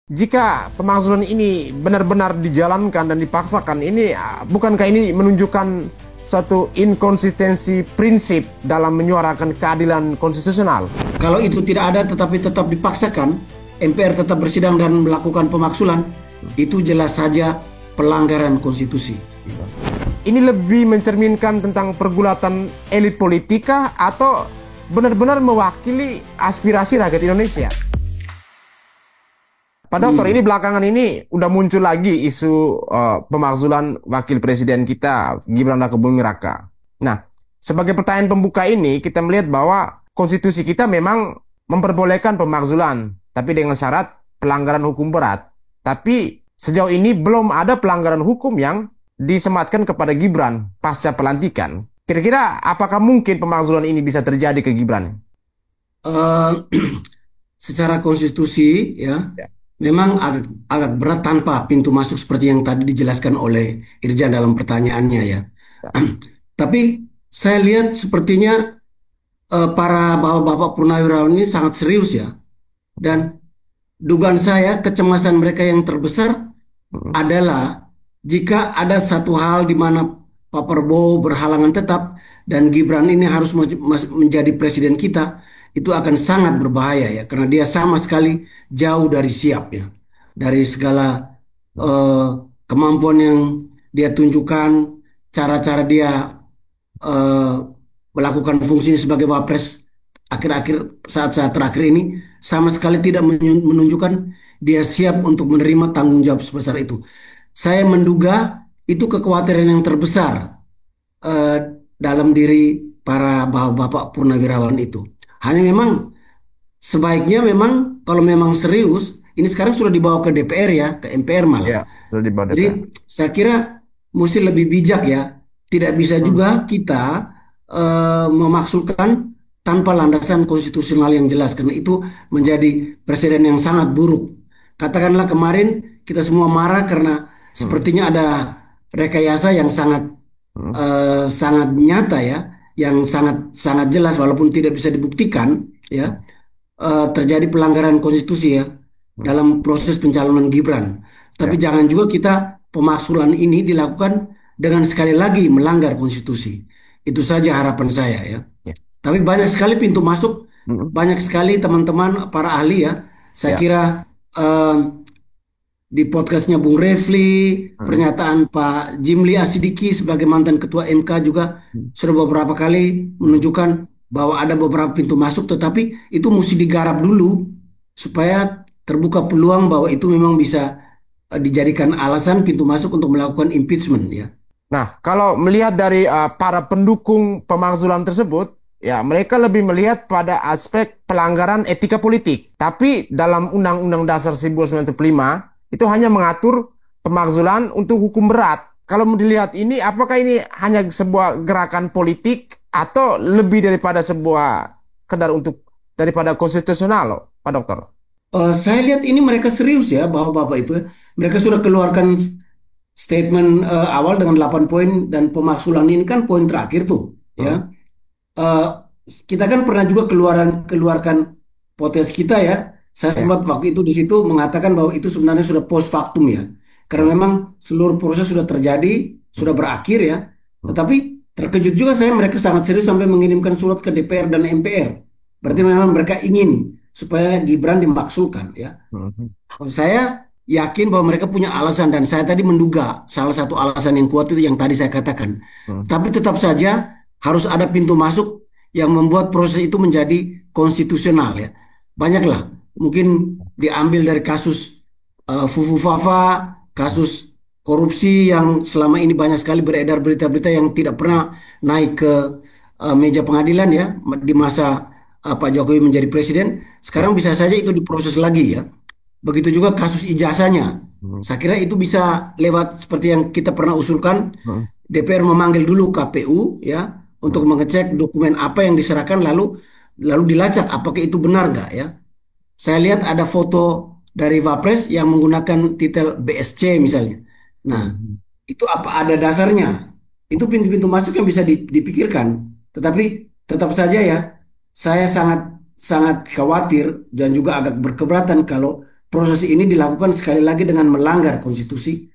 Jika pemakzulan ini benar-benar dijalankan dan dipaksakan, ini bukankah ini menunjukkan suatu inkonsistensi prinsip dalam menyuarakan keadilan konstitusional? Kalau itu tidak ada tetapi tetap dipaksakan, MPR tetap bersidang dan melakukan pemaksulan, itu jelas saja pelanggaran konstitusi. Ini lebih mencerminkan tentang pergulatan elit politika atau benar-benar mewakili aspirasi rakyat Indonesia? Pak Dokter, ini belakangan ini udah muncul lagi isu pemakzulan wakil presiden kita, Gibran Rakebuming Raka. Nah, sebagai pertanyaan pembuka ini, kita melihat bahwa konstitusi kita memang memperbolehkan pemakzulan, tapi dengan syarat pelanggaran hukum berat. Tapi sejauh ini belum ada pelanggaran hukum yang disematkan kepada Gibran pasca pelantikan. Kira-kira apakah mungkin pemakzulan ini bisa terjadi ke Gibran? Secara konstitusi ya, Ya. memang agak berat tanpa pintu masuk seperti yang tadi dijelaskan oleh Irjan dalam pertanyaannya ya. Tapi saya lihat sepertinya para bapak-bapak purnawirawan ini sangat serius ya. Dan dugaan saya kecemasan mereka yang terbesar adalah jika ada satu hal di mana Pak Prabowo berhalangan tetap dan Gibran ini harus menjadi presiden kita, itu akan sangat berbahaya ya, karena dia sama sekali jauh dari siap ya, dari segala eh, kemampuan yang dia tunjukkan, cara-cara dia eh, melakukan fungsinya sebagai wapres akhir-akhir saat-saat terakhir ini sama sekali tidak menunjukkan dia siap untuk menerima tanggung jawab sebesar itu. Saya menduga itu kekhawatiran yang terbesar eh, dalam diri para bapak-bapak purnawirawan itu. Hanya memang sebaiknya memang kalau memang serius, ini sekarang sudah dibawa ke DPR ya, ke MPR malah. Ya, sudah di bawah Jadi DPR. saya kira mesti lebih bijak ya. Tidak bisa Hmm. juga kita memaksulkan tanpa landasan konstitusional yang jelas, karena itu menjadi presiden yang sangat buruk. Katakanlah kemarin kita semua marah karena Hmm. sepertinya ada rekayasa yang sangat Hmm. sangat nyata ya, yang sangat sangat jelas walaupun tidak bisa dibuktikan ya, Hmm. terjadi pelanggaran konstitusi ya Hmm. dalam proses pencalonan Gibran. Tapi Ya. jangan juga kita pemaksulan ini dilakukan dengan sekali lagi melanggar konstitusi. Itu saja harapan saya ya. Ya. Tapi banyak sekali pintu masuk, Hmm. banyak sekali teman-teman para ahli ya. Saya Ya. kira eh, di podcastnya Bung Refli, Hmm. pernyataan Pak Jimli Asidiki sebagai mantan Ketua MK juga Hmm. sudah beberapa kali Hmm. menunjukkan bahwa ada beberapa pintu masuk, tetapi itu mesti digarap dulu supaya terbuka peluang bahwa itu memang bisa dijadikan alasan pintu masuk untuk melakukan impeachment ya. Nah, kalau melihat dari para pendukung pemakzulan tersebut, ya mereka lebih melihat pada aspek pelanggaran etika politik. Tapi dalam Undang-Undang Dasar 1945 itu hanya mengatur pemakzulan untuk hukum berat. Kalau dilihat ini, apakah ini hanya sebuah gerakan politik atau lebih daripada sebuah kedar untuk daripada konstitusional, loh, Pak Dokter? Saya lihat ini mereka serius ya, bahwa Bapak itu ya. Mereka sudah keluarkan statement awal dengan 8 poin dan pemaksulan ini kan poin terakhir tuh ya. Hmm. Eh, kita kan pernah juga keluarkan potes kita ya. Saya Ya. sempat waktu itu di situ mengatakan bahwa itu sebenarnya sudah post factum ya. Karena Hmm. memang seluruh proses sudah terjadi, Hmm. sudah berakhir ya. Hmm. Tetapi terkejut juga saya, mereka sangat serius sampai mengirimkan surat ke DPR dan MPR. Berarti Hmm. memang mereka ingin supaya Gibran dimaksulkan ya. Hmm. Saya yakin bahwa mereka punya alasan dan saya tadi menduga salah satu alasan yang kuat itu yang tadi saya katakan. Hmm. Tapi tetap saja harus ada pintu masuk yang membuat proses itu menjadi konstitusional ya. Banyaklah mungkin diambil dari kasus Fufu Fafa, kasus korupsi yang selama ini banyak sekali beredar berita-berita yang tidak pernah naik ke meja pengadilan ya di masa Pak Jokowi menjadi presiden. Sekarang Ya. bisa saja itu diproses lagi ya. Begitu juga kasus ijazahnya. Hmm. Saya kira itu bisa lewat seperti yang kita pernah usulkan, Hmm. DPR memanggil dulu KPU ya untuk Hmm. mengecek dokumen apa yang diserahkan, lalu dilacak apakah itu benar nggak ya. Saya lihat ada foto dari Wapres yang menggunakan titel BSC misalnya. Nah, Hmm. itu apa ada dasarnya? Itu pintu-pintu masuk yang bisa dipikirkan. Tetapi tetap saja ya, saya sangat sangat khawatir dan juga agak berkeberatan kalau proses ini dilakukan sekali lagi dengan melanggar konstitusi,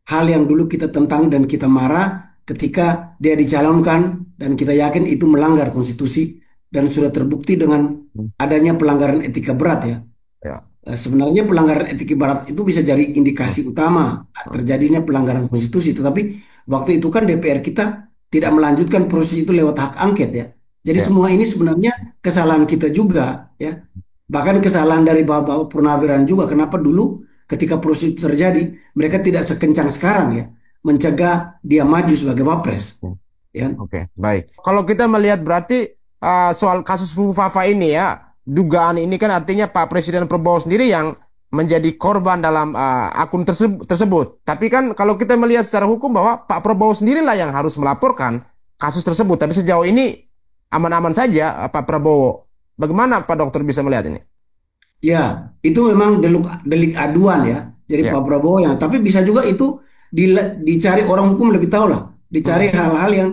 hal yang dulu kita tentang dan kita marah ketika dia dicalonkan dan kita yakin itu melanggar konstitusi dan sudah terbukti dengan adanya pelanggaran etika berat ya. Ya. Sebenarnya pelanggaran etika berat itu bisa jadi Hmm. indikasi utama terjadinya pelanggaran konstitusi, tetapi waktu itu kan DPR kita tidak melanjutkan proses itu lewat hak angket ya. Jadi Ya. semua ini sebenarnya kesalahan kita juga ya. Bahkan kesalahan dari Bapak Purnawiran juga. Kenapa dulu ketika proses itu terjadi mereka tidak sekencang sekarang ya mencegah dia maju sebagai wapres ya. Oke, baik. Kalau kita melihat berarti soal kasus Fufu Fafa ini ya, dugaan ini kan artinya Pak Presiden Prabowo sendiri yang menjadi korban dalam akun tersebut. Tapi kan kalau kita melihat secara hukum bahwa Pak Prabowo sendirilah yang harus melaporkan kasus tersebut. Tapi sejauh ini aman-aman saja Pak Prabowo. Bagaimana Pak Dokter bisa melihat ini? Ya, itu memang delik, delik aduan ya. Jadi Ya. Pak Prabowo yang, tapi bisa juga itu dicari orang hukum lebih tahu lah. Dicari Hmm, hal-hal yang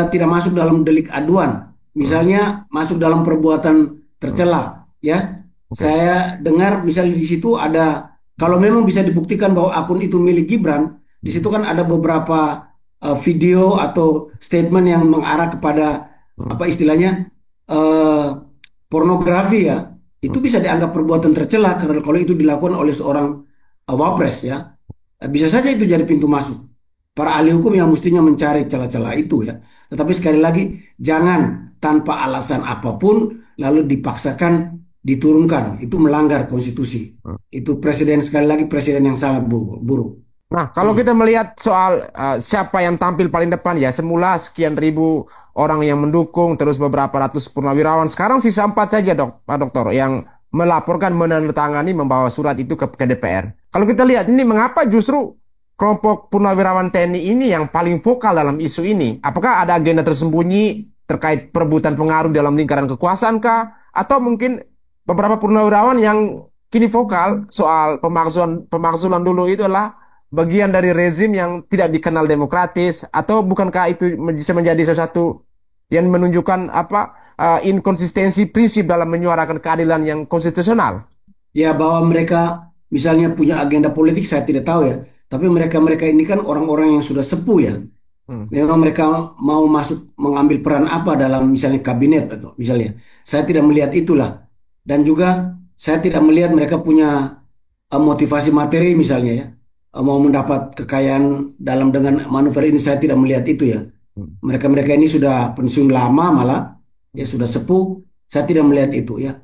tidak masuk dalam delik aduan. hmm, Misalnya masuk dalam perbuatan hmm. tercela, ya. Oke. Saya dengar misalnya di situ ada, kalau memang bisa dibuktikan bahwa akun itu milik Gibran, di Hmm, situ kan ada beberapa video atau statement yang mengarah kepada hmm, apa istilahnya pornografi ya, itu hmm. bisa dianggap perbuatan tercela karena kalau itu dilakukan oleh seorang wapres ya. Bisa saja itu jadi pintu masuk para ahli hukum yang mestinya mencari celah-celah itu ya. Tetapi sekali lagi jangan tanpa alasan apapun lalu dipaksakan diturunkan, itu melanggar konstitusi. Itu presiden, sekali lagi presiden yang sangat buruk. Nah, kalau kita melihat soal siapa yang tampil paling depan ya, semula sekian ribu orang yang mendukung, terus beberapa ratus purnawirawan, sekarang sisa 4 saja Pak Dokter, yang melaporkan, menandatangani, membawa surat itu ke DPR. Kalau kita lihat ini mengapa justru kelompok purnawirawan TNI ini yang paling vokal dalam isu ini? Apakah ada agenda tersembunyi terkait perebutan pengaruh dalam lingkaran kekuasaan kah? Atau mungkin beberapa purnawirawan yang kini vokal soal pemakzulan dulu itu adalah bagian dari rezim yang tidak dikenal demokratis, atau bukankah itu bisa menjadi sesuatu yang menunjukkan apa inkonsistensi prinsip dalam menyuarakan keadilan yang konstitusional? Ya, bahwa mereka misalnya punya agenda politik saya tidak tahu ya. Tapi mereka-mereka ini kan orang-orang yang sudah sepuh ya. Hmm. Memang mereka mau masuk mengambil peran apa dalam misalnya kabinet atau misalnya. Saya tidak melihat itulah. Dan juga saya tidak melihat mereka punya motivasi materi misalnya ya. Mau mendapat kekayaan dalam dengan manuver ini, saya tidak melihat itu ya. Hmm. Mereka-mereka ini sudah pensiun lama malah ya, Hmm. sudah sepuh. Saya tidak melihat itu ya.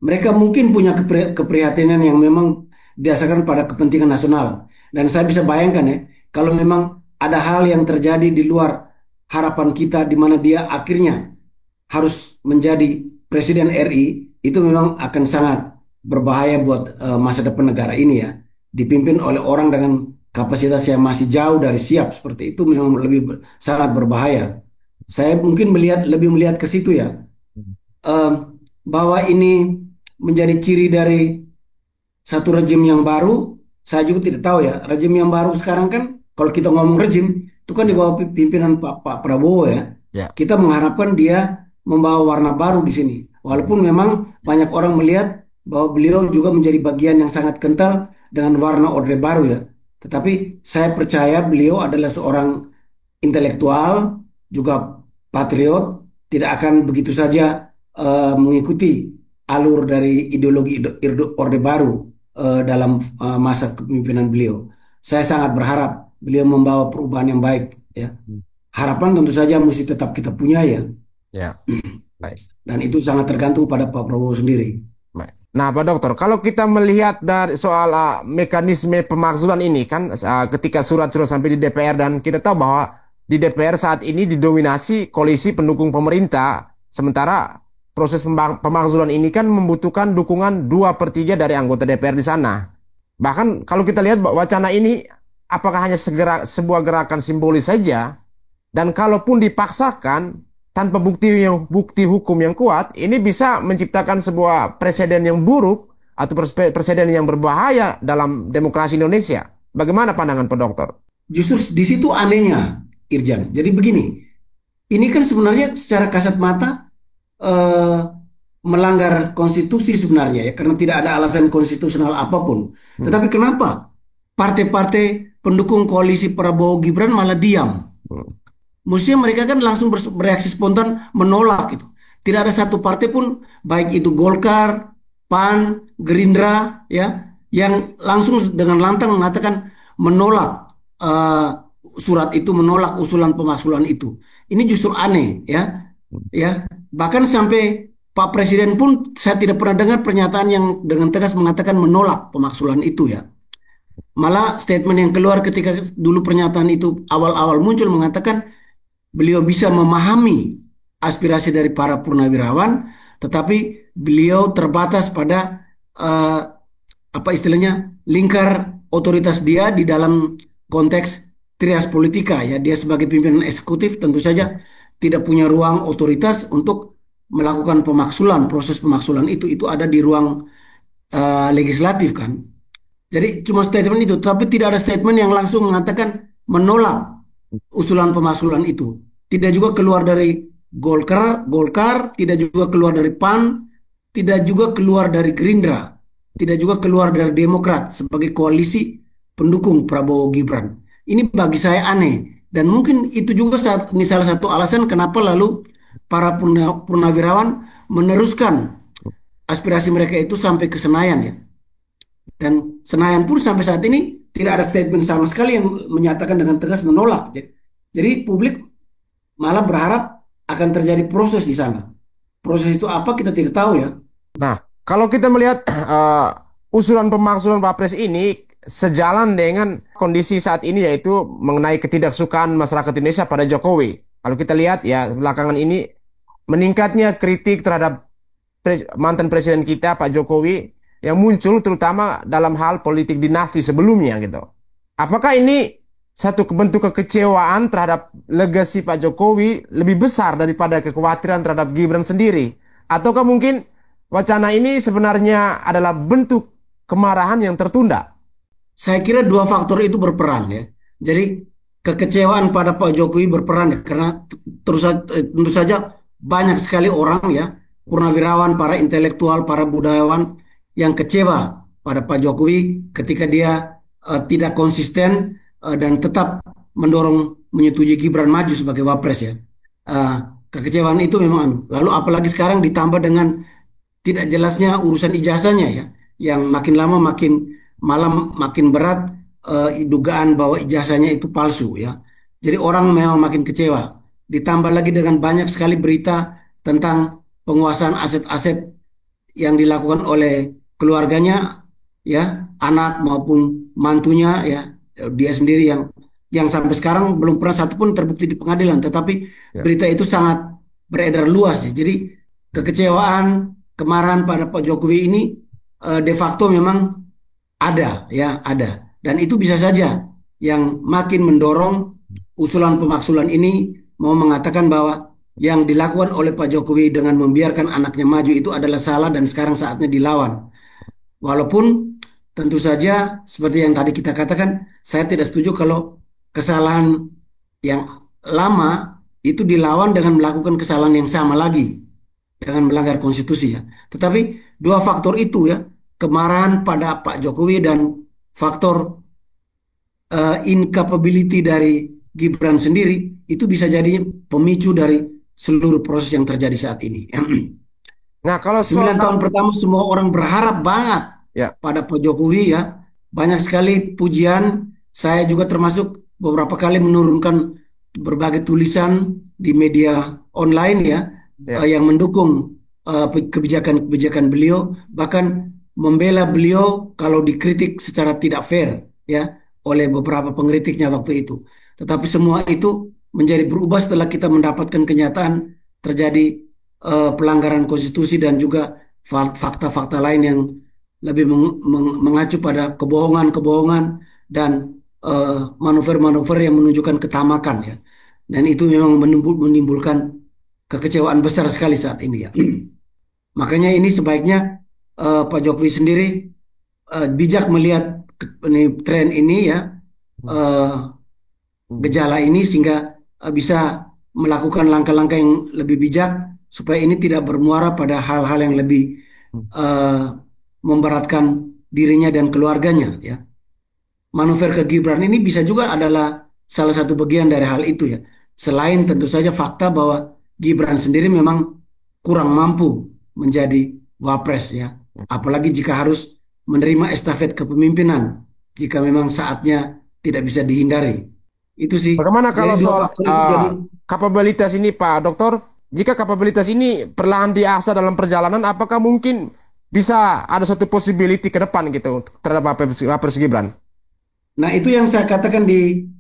Mereka mungkin punya keprihatinan yang memang didasarkan pada kepentingan nasional. Dan saya bisa bayangkan ya, kalau memang ada hal yang terjadi di luar harapan kita di mana dia akhirnya harus menjadi presiden RI, itu memang akan sangat berbahaya buat masa depan negara ini ya. Dipimpin oleh orang dengan kapasitas yang masih jauh dari siap seperti itu memang sangat berbahaya. Saya mungkin lebih melihat ke situ ya. Eh, Bahwa ini menjadi ciri dari satu rejim yang baru, saya juga tidak tahu ya. Rejim yang baru sekarang kan, kalau kita ngomong rejim, itu kan di Ya, bawah pimpinan Pak Prabowo ya. ya. Kita mengharapkan dia membawa warna baru di sini. Hmm. Walaupun memang banyak orang melihat bahwa beliau juga menjadi bagian yang sangat kental dengan warna Orde Baru ya. Tetapi saya percaya beliau adalah seorang intelektual, juga patriot, tidak akan begitu saja mengikuti alur dari ideologi Orde Baru dalam masa kepemimpinan beliau. Saya sangat berharap beliau membawa perubahan yang baik ya. Harapan tentu saja mesti tetap kita punya ya, Ya, baik. dan itu sangat tergantung pada Pak Prabowo sendiri. Baik. Nah, Pak Dokter, kalau kita melihat dari soal mekanisme pemakzulan ini kan ketika surat-surat sampai di DPR, dan kita tahu bahwa di DPR saat ini didominasi koalisi pendukung pemerintah, sementara proses pemakzulan ini kan membutuhkan dukungan 2/3 dari anggota DPR di sana. Bahkan kalau kita lihat wacana ini apakah hanya sebuah gerakan simbolis saja, dan kalaupun dipaksakan tanpa bukti hukum yang kuat, ini bisa menciptakan sebuah presiden yang buruk atau presiden yang berbahaya dalam demokrasi Indonesia. Bagaimana pandangan Pak Dokter? Justru di situ anehnya, Irjan. Jadi begini, ini kan sebenarnya secara kasat mata eh, melanggar konstitusi sebenarnya ya, karena tidak ada alasan konstitusional apapun. Hmm. Tetapi kenapa partai-partai pendukung koalisi Prabowo Gibran malah diam? Hmm. Mestinya mereka kan langsung bereaksi spontan menolak itu. Tidak ada satu partai pun, baik itu Golkar, PAN, Gerindra, ya, yang langsung dengan lantang mengatakan menolak eh, surat itu, menolak usulan pemaksulan itu. Ini justru aneh, ya. Bahkan sampai Pak Presiden pun saya tidak pernah dengar pernyataan yang dengan tegas mengatakan menolak pemaksulan itu, ya. Malah statement yang keluar ketika dulu pernyataan itu awal-awal muncul mengatakan beliau bisa memahami aspirasi dari para purnawirawan, tetapi beliau terbatas pada eh, apa istilahnya lingkar otoritas dia di dalam konteks trias politika ya. Dia sebagai pimpinan eksekutif tentu saja tidak punya ruang otoritas untuk melakukan pemaksulan, proses pemaksulan itu ada di ruang legislatif kan. Jadi cuma statement itu, tapi tidak ada statement yang langsung mengatakan menolak usulan pemaksulan itu. Tidak juga keluar dari Golkar, tidak juga keluar dari PAN, tidak juga keluar dari Gerindra, tidak juga keluar dari Demokrat sebagai koalisi pendukung Prabowo Gibran. Ini bagi saya aneh dan mungkin itu juga ini salah satu alasan kenapa lalu para purnawirawan meneruskan aspirasi mereka itu sampai ke Senayan ya. Dan Senayan pun sampai saat ini tidak ada statement sama sekali yang menyatakan dengan tegas menolak. Jadi publik malah berharap akan terjadi proses di sana. Proses itu apa kita tidak tahu ya. Nah, kalau kita melihat usulan pemaksulan Wapres ini sejalan dengan kondisi saat ini yaitu mengenai ketidaksukaan masyarakat Indonesia pada Jokowi. Kalau kita lihat ya belakangan ini meningkatnya kritik terhadap mantan presiden kita Pak Jokowi yang muncul terutama dalam hal politik dinasti sebelumnya gitu. Apakah ini satu bentuk kekecewaan terhadap legasi Pak Jokowi lebih besar daripada kekhawatiran terhadap Gibran sendiri? Ataukah mungkin wacana ini sebenarnya adalah bentuk kemarahan yang tertunda? Saya kira dua faktor itu berperan ya. Jadi kekecewaan pada Pak Jokowi berperan ya, karena tentu saja banyak sekali orang ya, purnawirawan, para intelektual, para budayawan yang kecewa pada Pak Jokowi ketika dia tidak konsisten dan tetap mendorong menyetujui Gibran maju sebagai wapres ya. Eh, Kekecewaan itu memang lalu apalagi sekarang ditambah dengan tidak jelasnya urusan ijazahnya ya, yang makin lama makin berat dugaan bahwa ijazahnya itu palsu ya. Jadi orang memang makin kecewa. Ditambah lagi dengan banyak sekali berita tentang penguasaan aset-aset yang dilakukan oleh keluarganya ya, anak maupun mantunya ya, dia sendiri yang sampai sekarang belum pernah satu pun terbukti di pengadilan, tetapi Ya. berita itu sangat beredar luas ya. Jadi kekecewaan, kemarahan pada Pak Jokowi ini de facto memang ada. Dan itu bisa saja yang makin mendorong usulan pemaksulan ini mau mengatakan bahwa yang dilakukan oleh Pak Jokowi dengan membiarkan anaknya maju itu adalah salah dan sekarang saatnya dilawan. Walaupun tentu saja seperti yang tadi kita katakan, saya tidak setuju kalau kesalahan yang lama itu dilawan dengan melakukan kesalahan yang sama lagi dengan melanggar konstitusi ya. Tetapi dua faktor itu ya, kemarahan pada Pak Jokowi dan faktor incapability dari Gibran sendiri itu bisa jadi pemicu dari seluruh proses yang terjadi saat ini. Nah, kalau soal 9 tahun pertama semua orang berharap banget ya, pada Pak Jokowi ya. Banyak sekali pujian. Saya juga termasuk beberapa kali menurunkan berbagai tulisan di media online ya, ya. yang mendukung kebijakan-kebijakan beliau, bahkan membela beliau kalau dikritik secara tidak fair ya oleh beberapa pengkritiknya waktu itu. Tetapi semua itu menjadi berubah setelah kita mendapatkan kenyataan terjadi pelanggaran konstitusi dan juga fakta-fakta lain yang lebih mengacu pada kebohongan-kebohongan dan eh, manuver-manuver yang menunjukkan ketamakan ya. Dan itu memang menimbulkan kekecewaan besar sekali saat ini ya. Makanya ini sebaiknya Pak Jokowi sendiri bijak melihat ini, tren ini ya, eh, Hmm. gejala ini sehingga bisa melakukan langkah-langkah yang lebih bijak supaya ini tidak bermuara pada hal-hal yang lebih eh, memberatkan dirinya dan keluarganya ya. Manuver ke Gibran ini bisa juga adalah salah satu bagian dari hal itu ya. Selain tentu saja fakta bahwa Gibran sendiri memang kurang mampu menjadi wapres ya. Apalagi jika harus menerima estafet kepemimpinan jika memang saatnya tidak bisa dihindari. Itu sih. Bagaimana Jadi kalau dua soal faktor itu jadi kapabilitas ini, Pak Dokter? Jika kapabilitas ini perlahan diasah dalam perjalanan, apakah mungkin bisa ada satu possibility ke depan gitu terhadap Wapres Gibran? nah itu yang saya katakan di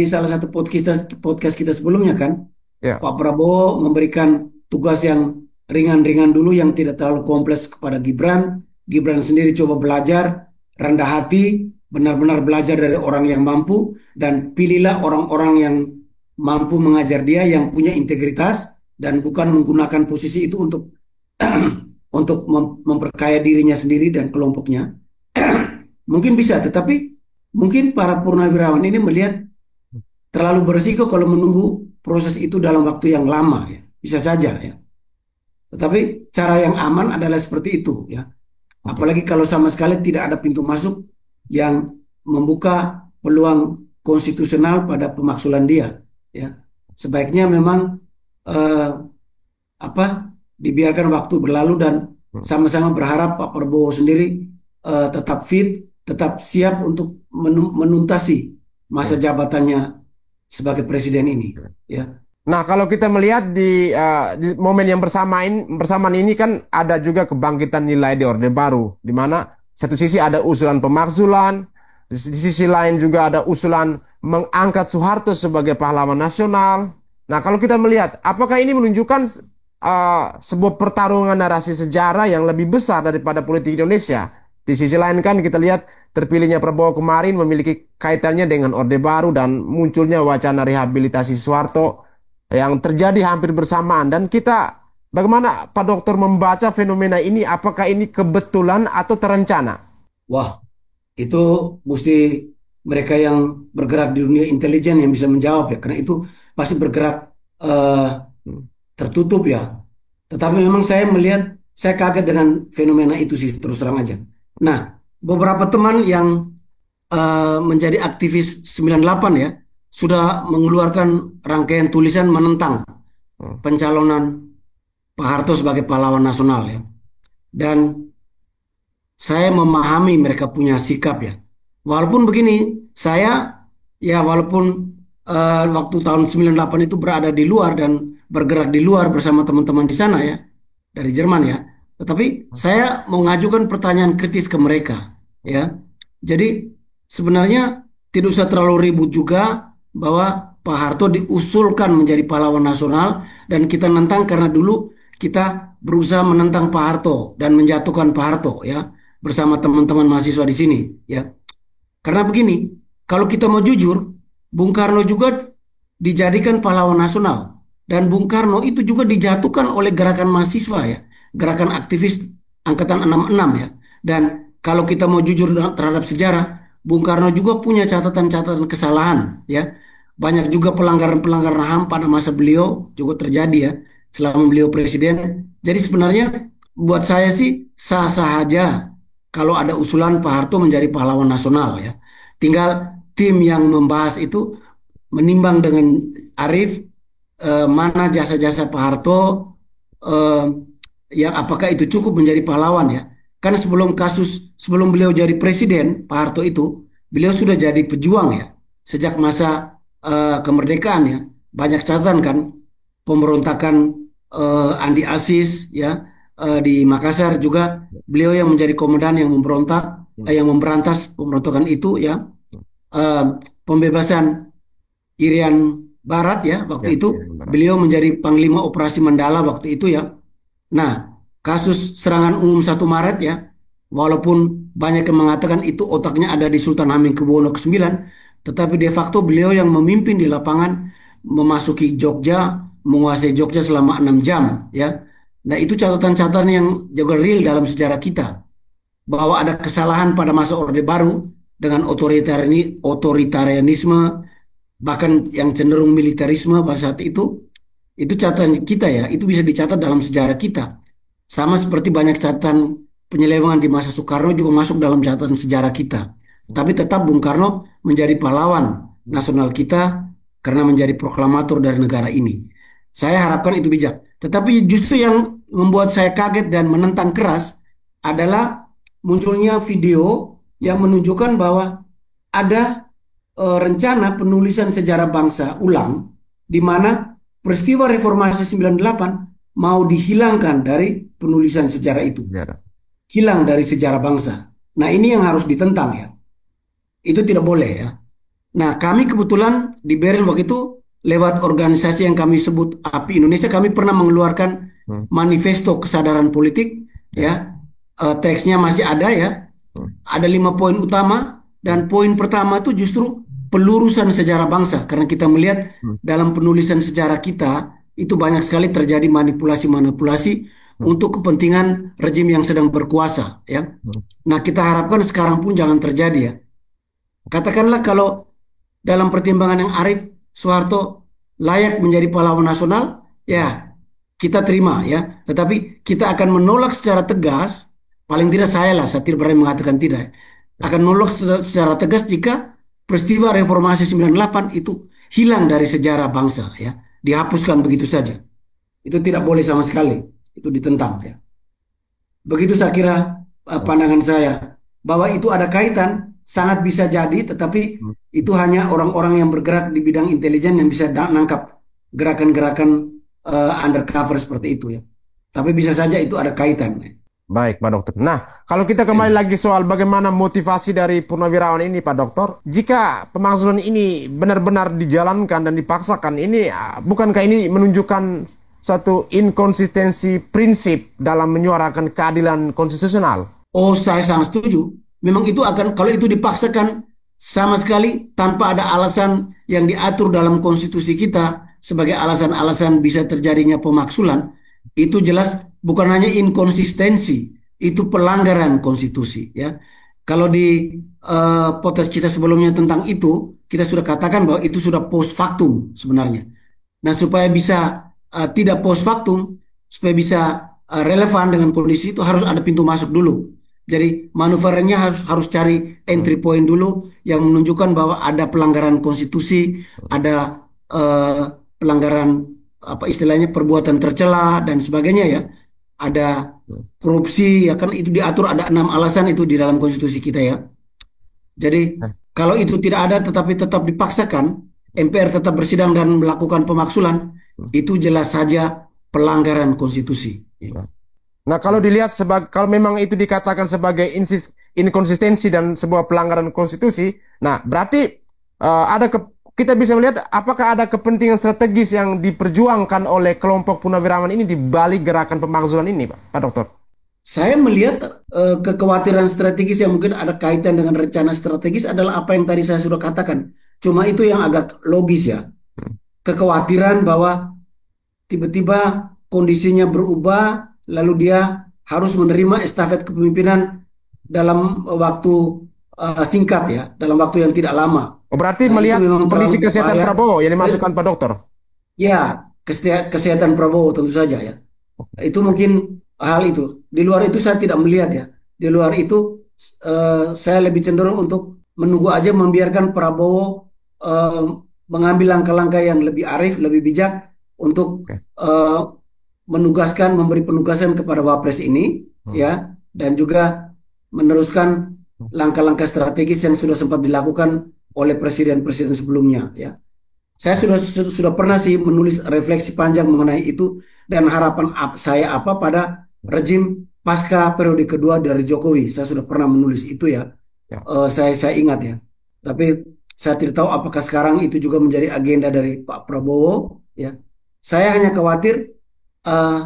salah satu podcast kita sebelumnya kan. Ya. Pak Prabowo memberikan tugas yang ringan-ringan dulu yang tidak terlalu kompleks kepada Gibran. Gibran sendiri coba belajar, rendah hati, benar-benar belajar dari orang yang mampu, dan pilihlah orang-orang yang mampu mengajar dia, yang punya integritas, dan bukan menggunakan posisi itu untuk untuk memperkaya dirinya sendiri dan kelompoknya. Mungkin bisa, tetapi mungkin para purnawirawan ini melihat terlalu berisiko kalau menunggu proses itu dalam waktu yang lama ya. Bisa saja ya. Tetapi cara yang aman adalah seperti itu ya. Oke. Apalagi kalau sama sekali tidak ada pintu masuk yang membuka peluang konstitusional pada pemaksulan dia ya. Sebaiknya memang eh, apa dibiarkan waktu berlalu dan sama-sama berharap Pak Prabowo sendiri tetap fit, tetap siap untuk menuntasi masa Oke. jabatannya sebagai presiden ini ya. Nah, kalau kita melihat di momen yang bersamaan ini kan ada juga kebangkitan nilai di Orde Baru, di mana satu sisi ada usulan pemakzulan, di sisi lain juga ada usulan mengangkat Soeharto sebagai pahlawan nasional. Nah, kalau kita melihat, apakah ini menunjukkan sebuah pertarungan narasi sejarah yang lebih besar daripada politik Indonesia? Di sisi lain kan kita lihat terpilihnya Prabowo kemarin memiliki kaitannya dengan Orde Baru dan munculnya wacana rehabilitasi Soeharto yang terjadi hampir bersamaan. Dan kita, bagaimana Pak Dokter membaca fenomena ini? Apakah ini kebetulan atau terencana? Wah, itu mesti mereka yang bergerak di dunia intelijen yang bisa menjawab ya, karena itu pasti bergerak eh, Hmm. tertutup ya. Tetapi memang saya melihat, saya kaget dengan fenomena itu sih terus terang aja. Nah, beberapa teman yang menjadi aktivis 98 ya, sudah mengeluarkan rangkaian tulisan menentang Hmm. pencalonan Pak Harto sebagai pahlawan nasional ya. Dan saya memahami mereka punya sikap ya. Walaupun begini, saya ya walaupun waktu tahun 98 itu berada di luar dan bergerak di luar bersama teman-teman di sana ya, dari Jerman ya. Tetapi saya mau ngajukan pertanyaan kritis ke mereka ya. Jadi sebenarnya tidak usah terlalu ribut juga bahwa Pak Harto diusulkan menjadi pahlawan nasional dan kita nentang karena dulu kita berusaha menentang Pak Harto dan menjatuhkan Pak Harto ya bersama teman-teman mahasiswa di sini ya. Karena begini, kalau kita mau jujur, Bung Karno juga dijadikan pahlawan nasional dan Bung Karno itu juga dijatuhkan oleh gerakan mahasiswa ya, gerakan aktivis angkatan 66 ya. Dan kalau kita mau jujur terhadap sejarah, Bung Karno juga punya catatan-catatan kesalahan ya. Banyak juga pelanggaran-pelanggaran HAM pada masa beliau juga terjadi ya selama beliau presiden. Jadi sebenarnya buat saya sih sah-sah aja kalau ada usulan Pak Harto menjadi pahlawan nasional ya. Tinggal tim yang membahas itu menimbang dengan Arif mana jasa-jasa Pak Harto eh, yang apakah itu cukup menjadi pahlawan ya. Karena sebelum beliau jadi presiden Pak Harto itu beliau sudah jadi pejuang ya sejak masa kemerdekaan ya. Banyak catatan kan pemberontakan Andi Aziz ya di Makassar juga beliau yang menjadi komandan yang yang memberantas pemberontakan itu ya. Eh, Pembebasan Irian Barat ya waktu Ya, itu ya, benar. beliau menjadi Panglima Operasi Mandala waktu itu ya. Nah, kasus serangan umum 1 Maret ya, walaupun banyak yang mengatakan itu otaknya ada di Sultan Hamengkubuwono ke-9, tetapi de facto beliau yang memimpin di lapangan memasuki Jogja, menguasai Jogja selama 6 jam ya. Nah, itu catatan-catatan yang juga real dalam sejarah kita bahwa ada kesalahan pada masa Orde Baru dengan otoritarianisme bahkan yang cenderung militerisme pada saat itu Itu catatan kita ya, itu bisa dicatat dalam sejarah kita. Sama seperti banyak catatan penyelewengan di masa Soekarno juga masuk dalam catatan sejarah kita. Tapi tetap Bung Karno menjadi pahlawan nasional kita karena menjadi proklamator dari negara ini. Saya harapkan itu bijak. Tetapi justru yang membuat saya kaget dan menentang keras adalah munculnya video yang menunjukkan bahwa ada rencana penulisan sejarah bangsa ulang di mana peristiwa reformasi 98 mau dihilangkan dari penulisan sejarah itu, Sejarah. hilang dari sejarah bangsa. Nah, ini yang harus ditentang ya. Itu tidak boleh ya. Nah, kami kebetulan di Beril waktu itu lewat organisasi yang kami sebut API Indonesia, kami pernah mengeluarkan Hmm. manifesto kesadaran politik ya. Ya. Teksnya masih ada ya. Hmm. Ada 5 poin utama dan Hmm. poin pertama itu justru pelurusan sejarah bangsa karena kita melihat Hmm. dalam penulisan sejarah kita itu banyak sekali terjadi manipulasi-manipulasi Hmm. untuk kepentingan rejim yang sedang berkuasa ya. Hmm. Nah, kita harapkan sekarang pun jangan terjadi ya. Katakanlah kalau dalam pertimbangan yang arif Soeharto layak menjadi pahlawan nasional, ya kita terima ya. Tetapi kita akan menolak secara tegas, paling tidak saya lah, saya tidak berani mengatakan tidak. Ya. Akan menolak secara tegas jika peristiwa reformasi 98 itu hilang dari sejarah bangsa ya. Dihapuskan begitu saja. Itu tidak boleh sama sekali. Itu ditentang ya. Begitu saya kira Hmm. pandangan saya bahwa itu ada kaitan sangat bisa jadi tetapi Hmm. itu hanya orang-orang yang bergerak di bidang intelijen yang bisa nangkap gerakan-gerakan undercover seperti itu ya. Tapi bisa saja itu ada kaitan. Baik, Pak Dokter. Nah, kalau kita Ya. kembali lagi soal bagaimana motivasi dari purnawirawan ini, Pak Dokter, jika pemakzulan ini benar-benar dijalankan dan dipaksakan, ini bukankah ini menunjukkan suatu inkonsistensi prinsip dalam menyuarakan keadilan konstitusional? Oh, saya sangat setuju. Memang itu akan kalau itu dipaksakan sama sekali tanpa ada alasan yang diatur dalam konstitusi kita sebagai alasan-alasan bisa terjadinya pemaksulan, itu jelas bukan hanya inkonsistensi, itu pelanggaran konstitusi ya. Kalau di podcast kita sebelumnya tentang itu, kita sudah katakan bahwa itu sudah post factum sebenarnya. Nah, supaya bisa tidak post factum, supaya bisa relevan dengan kondisi itu harus ada pintu masuk dulu. Jadi manuvernya harus harus cari Hmm. entry point dulu yang menunjukkan bahwa ada pelanggaran konstitusi, ada eh, pelanggaran apa istilahnya perbuatan tercela dan sebagainya ya. Ada Hmm. korupsi ya kan itu diatur ada 6 alasan itu di dalam konstitusi kita ya. Jadi Eh, kalau itu tidak ada tetapi tetap dipaksakan, MPR tetap bersidang dan melakukan pemaksulan, hmm. itu jelas saja pelanggaran konstitusi. Ya. Nah, kalau dilihat sebagai kalau memang itu dikatakan sebagai inkonsistensi dan sebuah pelanggaran konstitusi, nah berarti kita bisa melihat apakah ada kepentingan strategis yang diperjuangkan oleh kelompok purnawirawan ini di balik gerakan pemakzulan ini, Pak Dokter? Saya melihat kekhawatiran strategis yang mungkin ada kaitan dengan rencana strategis adalah apa yang tadi saya sudah katakan. Cuma itu yang agak logis ya. Kekhawatiran bahwa tiba-tiba kondisinya berubah, lalu dia harus menerima estafet kepemimpinan dalam waktu singkat ya, dalam waktu yang tidak lama. Oh, berarti Nah, itu melihat memang terlalu kondisi kesehatan berbahaya. Prabowo yang Dan, dimasukkan Pak Dokter. ya, kesehatan Prabowo tentu saja ya. Itu mungkin hal itu. Di luar itu saya tidak melihat ya. Di luar itu saya lebih cenderung untuk menunggu aja membiarkan Prabowo eh, mengambil langkah-langkah yang lebih arif, lebih bijak untuk Oke. eh, memberi penugasan kepada Wapres ini Hmm. ya dan juga meneruskan langkah-langkah strategis yang sudah sempat dilakukan oleh presiden-presiden sebelumnya ya. Saya sudah pernah sih menulis refleksi panjang mengenai itu dan harapan saya apa pada rejim pasca periode kedua dari Jokowi. Saya sudah pernah menulis itu ya. Ya. Saya ingat ya. Tapi saya tidak tahu apakah sekarang itu juga menjadi agenda dari Pak Prabowo ya. Saya hanya khawatir eh,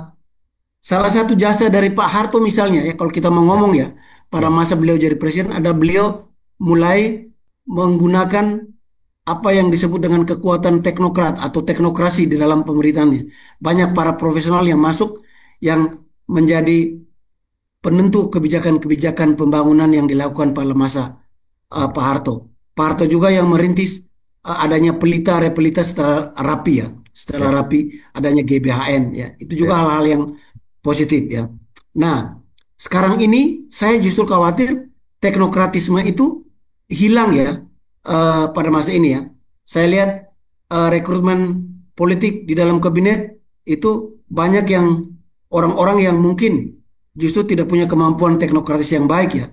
salah satu jasa dari Pak Harto misalnya ya kalau kita mau Ya. ngomong ya pada Ya. masa beliau jadi presiden ada beliau mulai menggunakan apa yang disebut dengan kekuatan teknokrat atau teknokrasi di dalam pemerintahannya. Banyak para profesional yang masuk yang menjadi penentu kebijakan-kebijakan pembangunan yang dilakukan pada masa Pak Harto. Pak Harto juga yang merintis adanya pelita repelita secara rapi ya, setelah Ya, rapi adanya GBHN ya. Itu juga ya, hal-hal yang positif ya. Nah, sekarang ini saya justru khawatir teknokratisme itu hilang ya pada masa ini ya. Saya lihat rekrutmen politik di dalam kabinet itu banyak yang orang-orang yang mungkin justru tidak punya kemampuan teknokratis yang baik ya.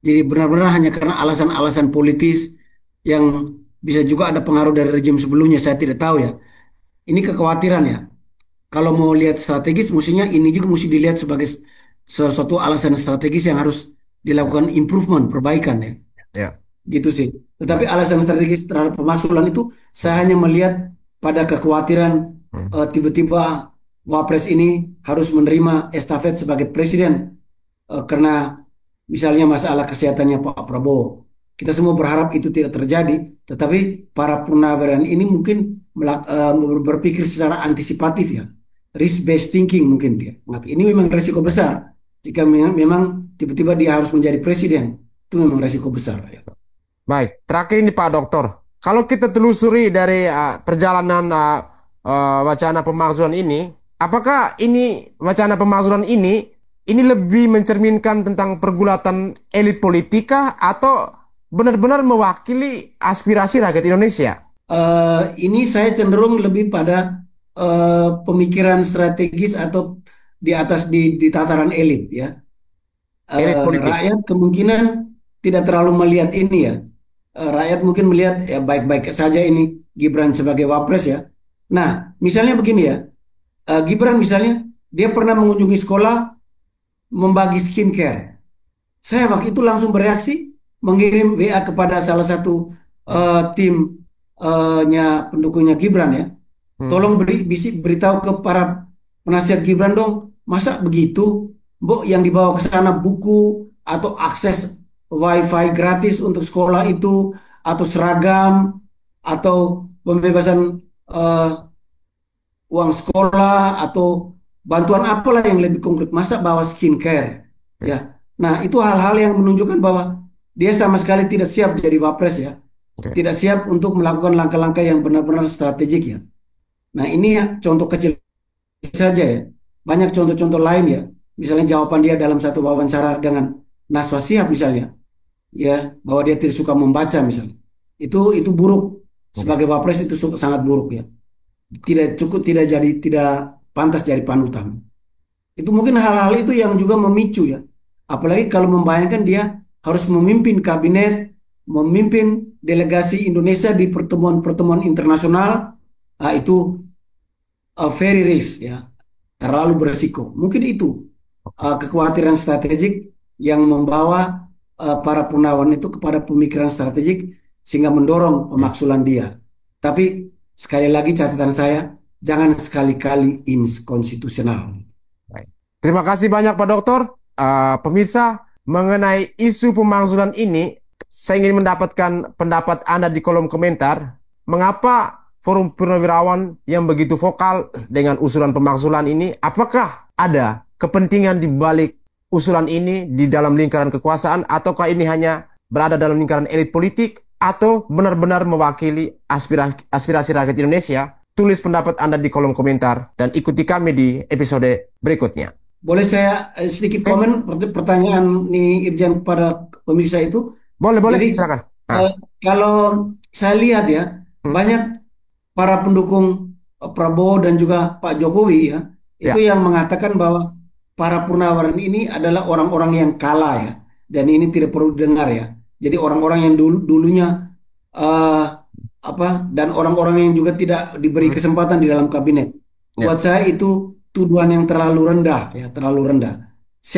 Jadi benar-benar hanya karena alasan-alasan politis yang bisa juga ada pengaruh dari rejim sebelumnya, saya tidak tahu ya. Ini kekhawatiran ya. Kalau mau lihat strategis, mestinya ini juga mesti dilihat sebagai sesuatu alasan strategis yang harus ya, dilakukan improvement, perbaikan ya. ya. Gitu sih. Tetapi Baik. alasan strategis terhadap pemakzulan itu saya Hmm, hanya melihat pada kekhawatiran hmm. tiba-tiba Wapres ini harus menerima estafet sebagai presiden karena misalnya masalah kesehatannya Pak Prabowo. Kita semua berharap itu tidak terjadi, tetapi para purnawirawan ini mungkin berpikir secara antisipatif ya, risk based thinking mungkin dia. Nah, ini memang resiko Baik. besar jika memang tiba-tiba dia harus menjadi presiden, itu memang resiko besar ya. Baik. Terakhir ini Pak Dokter, kalau kita telusuri dari perjalanan wacana pemakzulan ini, apakah ini wacana pemakzulan ini lebih mencerminkan tentang pergulatan elit politika atau benar-benar mewakili aspirasi rakyat Indonesia? Ini saya cenderung lebih pada pemikiran strategis atau di atas di tataran elit ya. Elit politik. Rakyat kemungkinan tidak terlalu melihat ini ya. Rakyat mungkin melihat ya baik-baik saja ini Gibran sebagai wapres ya. Nah, misalnya begini ya, Gibran misalnya dia pernah mengunjungi sekolah membagi skincare. Saya waktu itu langsung bereaksi mengirim WA kepada salah satu tim nya pendukungnya Gibran ya. Hmm. Tolong beritahu ke para penasihat Gibran dong, masa begitu? Mbok yang dibawa ke sana buku atau akses wifi gratis untuk sekolah itu atau seragam atau pembebasan eh, uang sekolah atau bantuan apalah yang lebih konkret. Masa bawa skincare? Ya. Oke, Nah, itu hal-hal yang menunjukkan bahwa dia sama sekali tidak siap jadi wapres ya. oke, Tidak siap untuk melakukan langkah-langkah yang benar-benar strategik ya. Nah, ini ya contoh kecil saja ya. Banyak contoh-contoh lain ya. Misalnya jawaban dia dalam satu wawancara dengan Najwa Shihab misalnya, ya bahwa dia tidak suka membaca misalnya. Itu buruk oke. sebagai wapres itu sangat buruk ya. Tidak cukup tidak pantas jadi panutan. Itu mungkin hal-hal itu yang juga memicu ya. Apalagi kalau membayangkan dia harus memimpin kabinet, memimpin delegasi Indonesia di pertemuan-pertemuan internasional, itu very risk ya, terlalu beresiko. Mungkin itu kekhawatiran strategik yang membawa para Purnawan itu kepada pemikiran strategik sehingga mendorong Hmm. pemaksulan dia. Tapi sekali lagi catatan saya, jangan sekali-kali inkonstitusional. Baik. Terima kasih banyak Pak Dokter. Pemirsa, mengenai isu pemakzulan ini, saya ingin mendapatkan pendapat Anda di kolom komentar. Mengapa Forum Purnawirawan yang begitu vokal dengan usulan pemakzulan ini? Apakah ada kepentingan di balik usulan ini di dalam lingkaran kekuasaan, ataukah ini hanya berada dalam lingkaran elit politik, atau benar-benar mewakili aspirasi, aspirasi rakyat Indonesia? Tulis pendapat Anda di kolom komentar dan ikuti kami di episode berikutnya. Boleh saya sedikit Oke, komen pertanyaan nih Irjan kepada pemirsa itu. boleh, boleh, Jadi silakan. Nah, eh, kalau saya lihat ya hmm, banyak para pendukung Prabowo dan juga Pak Jokowi ya itu ya, yang mengatakan bahwa para Purnawaran ini adalah orang-orang yang kalah ya dan ini tidak perlu dengar ya. Jadi orang-orang yang dulunya eh, apa dan orang-orang yang juga tidak diberi hmm, kesempatan di dalam kabinet. Buat ya, saya itu tuduhan yang terlalu rendah ya, terlalu rendah.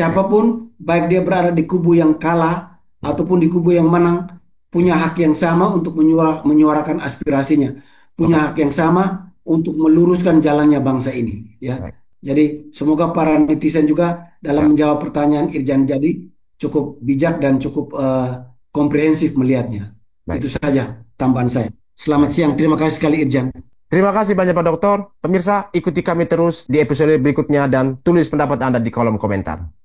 oke, Siapapun baik dia berada di kubu yang kalah hmm, ataupun di kubu yang menang punya hak yang sama untuk menyuarakan aspirasinya, punya oke, hak yang sama untuk meluruskan jalannya bangsa ini ya. baik, Jadi semoga para netizen juga dalam ya, menjawab pertanyaan Irjan jadi cukup bijak dan cukup komprehensif melihatnya. Itu baik, saja tambahan saya. Selamat baik. siang. Terima kasih sekali Irjan. Terima kasih banyak Pak Dokter. Pemirsa, ikuti kami terus di episode berikutnya dan tulis pendapat Anda di kolom komentar.